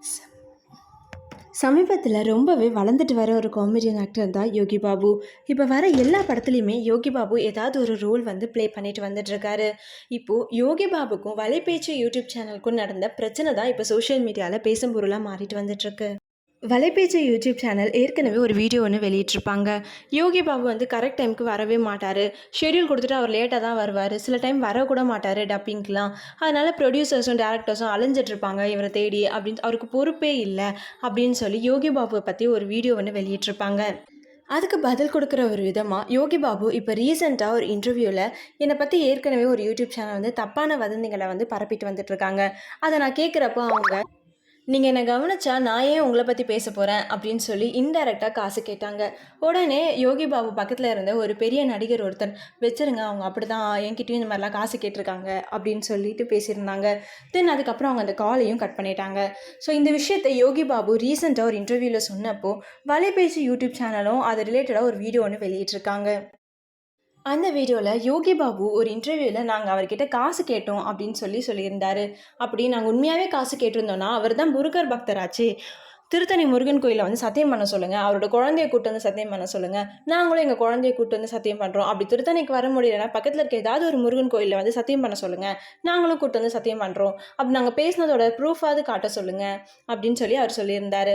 ச- சமீபத்தில் ரொம்பவே வளர்ந்துட்டு வர ஒரு காமெடியன் ஆக்டர் தான் யோகி பாபு. இப்போ வர எல்லா படத்துலையுமே யோகி பாபு ஏதாவது ஒரு ரோல் வந்து ப்ளே பண்ணிட்டு வந்துட்டுருக்காரு. இப்போது யோகி பாபுக்கும் வலைபேச்சு யூடியூப் சேனலுக்கும் நடந்த பிரச்சனை தான் இப்போ சோஷியல் மீடியாவில் பேசும் பொருளாக மாறிட்டு வந்துட்டுருக்கு. வலைபேச்சு யூடியூப் சேனல் ஏற்கனவே ஒரு வீடியோ ஒன்று வெளியிட்டிருப்பாங்க. யோகி பாபு வந்து கரெக்ட் டைமுக்கு வரவே மாட்டார். ஷெட்யூல் கொடுத்துட்டு அவர் லேட்டாக தான் வருவார். சில டைம் வரக்கூட மாட்டார் டப்பிங்க்கெலாம். அதனால் ப்ரொடியூசர்ஸும் டேரக்டர்ஸும் அலைஞ்சிட்ருப்பாங்க இவரை தேடி அப்படின்னு, அவருக்கு பொறுப்பே இல்லை அப்படின்னு சொல்லி யோகி பாபுவை பற்றி ஒரு வீடியோ ஒன்று வெளியிட்டிருப்பாங்க. அதுக்கு பதில் கொடுக்குற ஒரு விதமாக யோகி பாபு இப்போ ரீசெண்டாக ஒரு இன்டர்வியூவில் என்னை பற்றி ஏற்கனவே ஒரு யூடியூப் சேனல் வந்து தப்பான வதந்திகளை வந்து பரப்பிட்டு வந்துட்டுருக்காங்க. அதை நான் கேட்குறப்போ அவங்க, நீங்கள் என்னை கவனிச்சா நான் ஏன் உங்களை பற்றி பேச போகிறேன் அப்படின்னு சொல்லி இன்டைரக்டாக காசு கேட்டாங்க. உடனே யோகி பாபு பக்கத்தில் இருந்த ஒரு பெரிய நடிகர் ஒருத்தர், வச்சுருங்க அவங்க அப்படி தான் என்கிட்டயும் இந்த மாதிரிலாம் காசு கேட்டிருக்காங்க அப்படின்னு சொல்லிட்டு பேசியிருந்தாங்க. தென் அதுக்கப்புறம் அவங்க அந்த காலையும் கட் பண்ணிட்டாங்க. ஸோ இந்த விஷயத்தை யோகி பாபு ரீசெண்டாக ஒரு இன்டர்வியூவில் சொன்னப்போ வலைபேசி யூடியூப் சேனலும் அது ரிலேட்டடாக ஒரு வீடியோ ஒன்று வெளியிட்டிருக்காங்க. அந்த வீடியோவில் யோகி பாபு ஒரு இன்டர்வியூவில் நாங்கள் அவர்கிட்ட காசு கேட்டோம் அப்படின்னு சொல்லியிருந்தாரு. அப்படி நாங்கள் உண்மையாகவே காசு கேட்டிருந்தோன்னா அவர் தான் முருகர் பக்தராச்சு, திருத்தணி முருகன் கோயிலில் வந்து சத்தியம் பண்ண சொல்லுங்கள், அவரோட குழந்தைய கூட்டு வந்து சத்தியம் பண்ண சொல்லுங்கள், நாங்களும் எங்கள் குழந்தைய கூட்டு வந்து சத்தியம் பண்ணுறோம். அப்படி திருத்தணிக்கு வர முடியலன்னா பக்கத்தில் இருக்க ஏதாவது ஒரு முருகன் கோயிலில் வந்து சத்தியம் பண்ண சொல்லுங்கள், நாங்களும் கூட்டு வந்து சத்தியம் பண்ணுறோம். அப்படி நாங்கள் பேசினதோட ப்ரூஃபாவது காட்ட சொல்லுங்கள் அப்படின்னு சொல்லி அவர் சொல்லியிருந்தார்.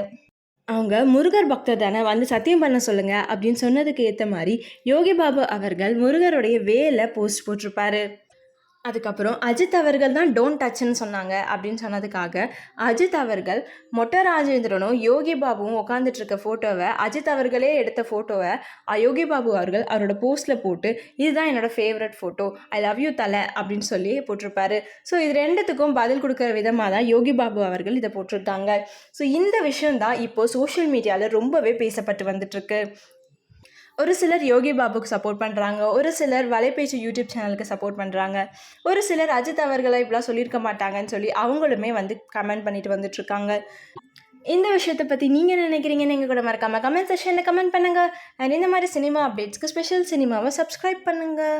அவங்க முருகர் பக்தர் தானே, வந்து சத்தியம் பண்ண சொல்லுங்க அப்படின்னு சொன்னதுக்கு ஏற்ற மாதிரி யோகி பாபு அவர்கள் முருகருடைய வேலை போஸ்ட் போட்டிருப்பாரு. அதுக்கப்புறம் அஜித் அவர்கள் தான் டோன்ட் டச்ன்னு சொன்னாங்க அப்படின்னு சொன்னதுக்காக அஜித் அவர்கள் மொட்டை ராஜேந்திரனும் யோகி பாபுவும் உட்காந்துட்டு இருக்க ஃபோட்டோவை, அஜித் அவர்களே எடுத்த ஃபோட்டோவை யோகி பாபு அவர்கள் அவரோட போஸ்ட்டில் போட்டு, இதுதான் என்னோட favourite photo, I love you தலை அப்படின்னு சொல்லி போட்டிருப்பாரு. ஸோ இது ரெண்டுத்துக்கும் பதில் கொடுக்குற விதமாக தான் யோகி பாபு அவர்கள் இதை போட்டிருக்காங்க. ஸோ இந்த விஷயம் தான் இப்போது சோஷியல் மீடியாவில் ரொம்பவே பேசப்பட்டு வந்துட்டுருக்கு. ஒரு சிலர் யோகி பாபுக்கு சப்போர்ட் பண்ணுறாங்க, ஒரு சிலர் வலைபேச்சு யூடியூப் சேனலுக்கு சப்போர்ட் பண்ணுறாங்க, ஒரு சிலர் அஜித் அவர்களை இப்படிலாம் சொல்லியிருக்க மாட்டாங்கன்னு சொல்லி அவங்களுமே வந்து கமெண்ட் பண்ணிட்டு வந்துட்டுருக்காங்க. இந்த விஷயத்தை பற்றி நீங்கள் நினைக்கிறீங்கன்னு எங்கள் கூட மறக்காமல் கமெண்ட் செக்ஷனில் கமெண்ட் பண்ணுங்கள். அண்ட் இந்த மாதிரி சினிமா அப்டேட்ஸ்க்கு ஸ்பெஷல் சினிமாவை சப்ஸ்கிரைப் பண்ணுங்கள்.